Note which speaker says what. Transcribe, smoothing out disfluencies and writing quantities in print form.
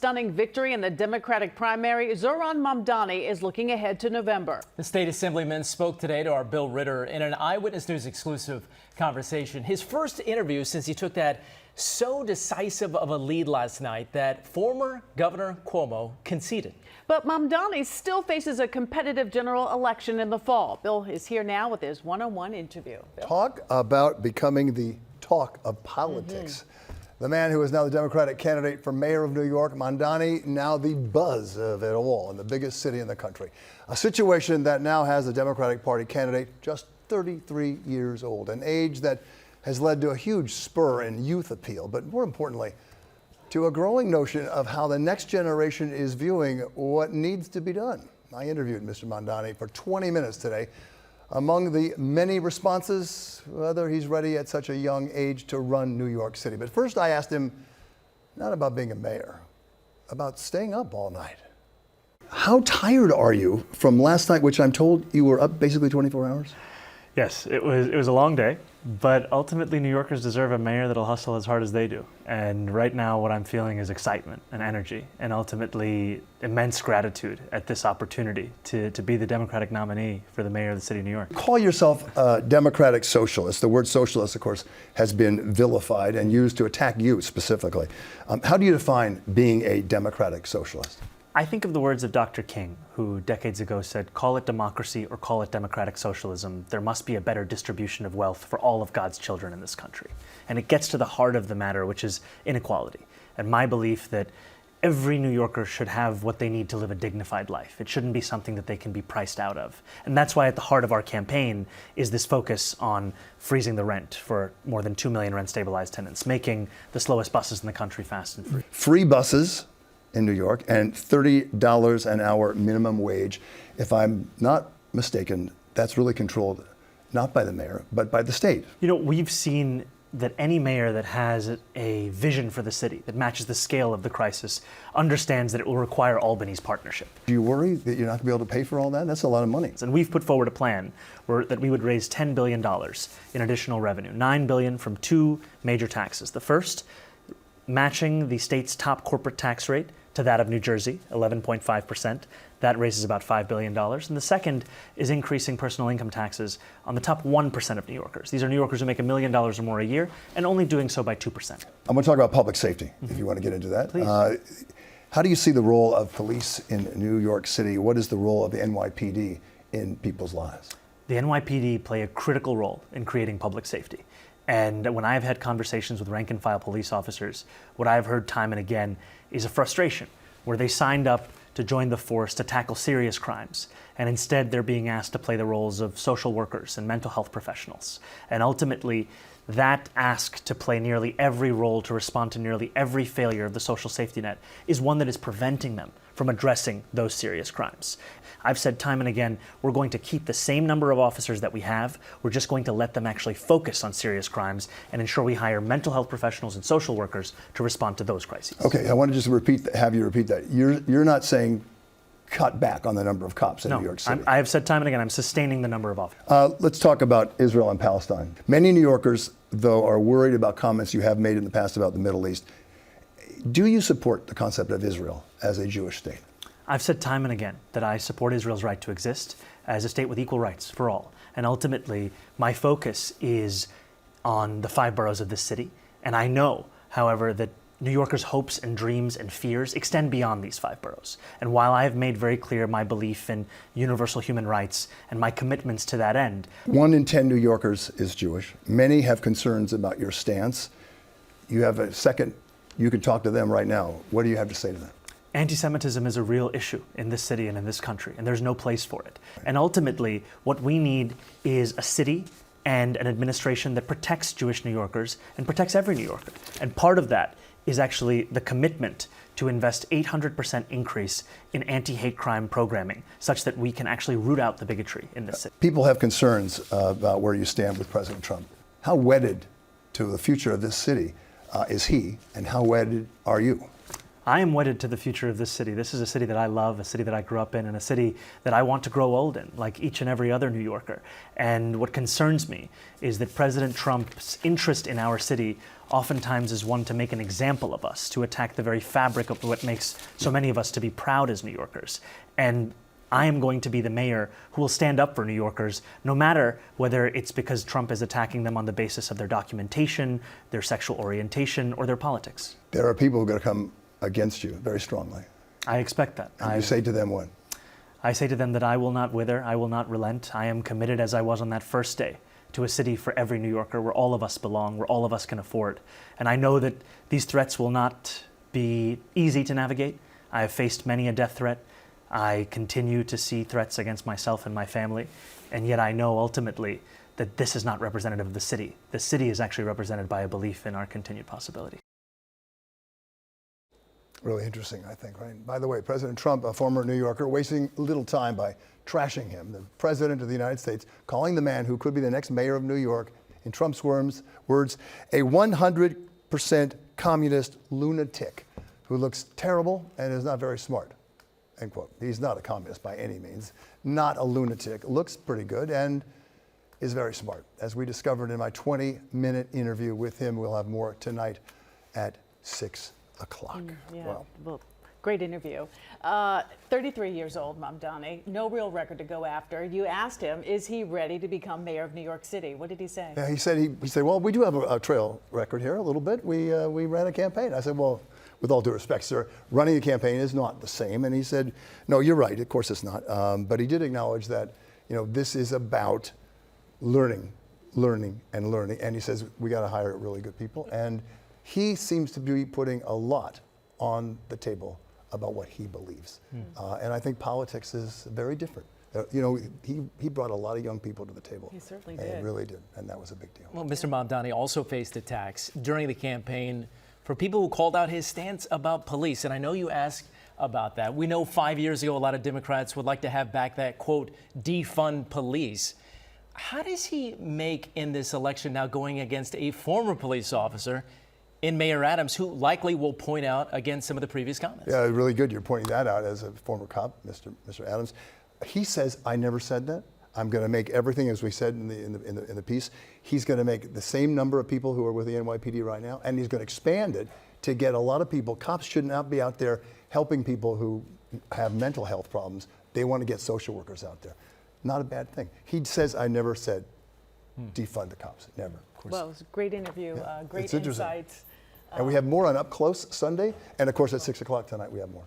Speaker 1: stunning victory in the Democratic primary, Zohran Mamdani is looking ahead to November.
Speaker 2: The state assemblyman spoke today to our Bill Ritter in an Eyewitness News exclusive conversation. His first interview since he took that so decisive of a lead last night that former Governor Cuomo conceded.
Speaker 1: But Mamdani still faces a competitive general election in the fall. Bill is here now with his one-on-one interview. Bill.
Speaker 3: Talk about becoming the talk of politics. The man who is now the Democratic candidate for mayor of New York, Mamdani, now the buzz of it all in the biggest city in the country. A situation that now has the Democratic Party candidate just 33 years old, an age that has led to a huge spur in youth appeal, but more importantly, to a growing notion of how the next generation is viewing what needs to be done. I interviewed Mr. Mamdani for 20 minutes today. Among the many responses, whether he's ready at such a young age to run New York City. But first I asked him, not about being a mayor, about staying up all night. How tired are you from last night, which I'm told you were up basically 24 hours?
Speaker 4: Yes, it was a long day, but ultimately New Yorkers deserve a mayor that'll hustle as hard as they do. And right now what I'm feeling is excitement and energy and ultimately immense gratitude at this opportunity to be the Democratic nominee for the mayor of the city of New York.
Speaker 3: Call yourself a Democratic socialist. The word socialist, of course, has been vilified and used to attack you specifically. How do you define being a Democratic socialist?
Speaker 4: I think of the words of Dr. King, who decades ago said, call it democracy or call it democratic socialism. There must be a better distribution of wealth for all of God's children in this country. And it gets to the heart of the matter, which is inequality. And my belief that every New Yorker should have what they need to live a dignified life. It shouldn't be something that they can be priced out of. And that's why at the heart of our campaign is this focus on freezing the rent for more than 2 million rent-stabilized tenants, making the slowest buses in the country fast and free.
Speaker 3: Free buses in New York and $30 an hour minimum wage. If I'm not mistaken, that's really controlled not by the mayor, but by the state.
Speaker 4: You know, we've seen that any mayor that has a vision for the city that matches the scale of the crisis understands that it will require Albany's partnership.
Speaker 3: Do you worry that you're not going to be able to pay for all that? That's a lot of money.
Speaker 4: And we've put forward a plan that we would raise $10 billion in additional revenue, $9 billion from two major taxes. The first, matching the state's top corporate tax rate to that of New Jersey, 11.5%. That raises about $5 billion. And the second is increasing personal income taxes on the top 1% of New Yorkers. These are New Yorkers who make $1 million or more a year, and only doing so by 2%.
Speaker 3: I'm going to talk about public safety, if you want to get into that.
Speaker 4: Please.
Speaker 3: How do you see the role of police in New York City? What is the role of the NYPD in people's lives?
Speaker 4: The NYPD play a critical role in creating public safety. And when I've had conversations with rank and file police officers, what I've heard time and again is a frustration where they signed up to join the force to tackle serious crimes. And instead they're being asked to play the roles of social workers and mental health professionals. And ultimately that ask to play nearly every role, to respond to nearly every failure of the social safety net, is one that is preventing them from addressing those serious crimes. I've said time and again, we're going to keep the same number of officers that we have. We're just going to let them actually focus on serious crimes and ensure we hire mental health professionals and social workers to respond to those crises.
Speaker 3: Okay, I want to just have you repeat that. You're not saying cut back on the number of cops in New York City.
Speaker 4: I have said time and again, I'm sustaining the number of officers.
Speaker 3: Let's talk about Israel and Palestine. Many New Yorkers, though, are worried about comments you have made in the past about the Middle East. Do you support the concept of Israel as a Jewish state?
Speaker 4: I've said time and again that I support Israel's right to exist as a state with equal rights for all. And ultimately, my focus is on the 5 boroughs of this city. And I know, however, that New Yorkers' hopes and dreams and fears extend beyond these 5 boroughs. And while I have made very clear my belief in universal human rights and my commitments to that end.
Speaker 3: 1 in 10 New Yorkers is Jewish. Many have concerns about your stance. You have a second, you can talk to them right now. What do you have to say to them?
Speaker 4: Anti-Semitism is a real issue in this city and in this country, and there's no place for it. And ultimately, what we need is a city and an administration that protects Jewish New Yorkers and protects every New Yorker. And part of that is actually the commitment to invest 800% increase in anti-hate crime programming, such that we can actually root out the bigotry in this city.
Speaker 3: People have concerns about where you stand with President Trump. How wedded to the future of this city is he, and how wedded are you?
Speaker 4: I am wedded to the future of this city. This is a city that I love, a city that I grew up in, and a city that I want to grow old in, like each and every other New Yorker. And what concerns me is that President Trump's interest in our city oftentimes is one to make an example of us, to attack the very fabric of what makes so many of us to be proud as New Yorkers. And I am going to be the mayor who will stand up for New Yorkers, no matter whether it's because Trump is attacking them on the basis of their documentation, their sexual orientation, or their politics.
Speaker 3: There are people who are going to come against you very strongly.
Speaker 4: I expect that.
Speaker 3: And you say to them what?
Speaker 4: I say to them that I will not wither, I will not relent. I am committed, as I was on that first day, to a city for every New Yorker where all of us belong, where all of us can afford. And I know that these threats will not be easy to navigate. I have faced many a death threat. I continue to see threats against myself and my family. And yet I know ultimately that this is not representative of the city. The city is actually represented by a belief in our continued possibility.
Speaker 3: Really interesting, I think, right? By the way, President Trump, a former New Yorker, wasting little time by trashing him. The President of the United States calling the man who could be the next mayor of New York, in Trump's words, a 100% communist lunatic who looks terrible and is not very smart, end quote. He's not a communist by any means, not a lunatic, looks pretty good and is very smart. As we discovered in my 20-minute interview with him, we'll have more tonight at 6 o'clock.
Speaker 1: Yeah, well, great interview. 33 years old, Mamdani, no real record to go after. You asked him, is he ready to become mayor of New York City? What did he say?
Speaker 3: Yeah, he said, well, we do have a trail record here a little bit. We ran a campaign. I said, well, with all due respect, sir, running a campaign is not the same. And he said, no, you're right. Of course it's not. But he did acknowledge that, this is about learning. And he says, we got to hire really good people. And he seems to be putting a lot on the table about what he believes. And I think politics is very different. He brought a lot of young people to the table.
Speaker 1: He certainly
Speaker 3: did.
Speaker 1: did.
Speaker 3: He really did, and that was a big deal.
Speaker 2: Well, Mr. Mamdani also faced attacks during the campaign for people who called out his stance about police. And I know you asked about that. We know 5 years ago, a lot of Democrats would like to have back that, quote, defund police. How does he make in this election now going against a former police officer in Mayor Adams, who likely will point out against some of the previous comments?
Speaker 3: Yeah, really good. You're pointing that out as a former cop, Mr. Adams. He says, I never said that. I'm going to make everything, as we said in the piece, he's going to make the same number of people who are with the NYPD right now, and he's going to expand it to get a lot of people. Cops should not be out there helping people who have mental health problems. They want to get social workers out there. Not a bad thing. He says, I never said defund the cops. Never.
Speaker 1: Well, it was a great interview, great
Speaker 3: it's interesting.
Speaker 1: insights.
Speaker 3: And we have more on Up Close Sunday, and of course at 6 o'clock tonight we have more.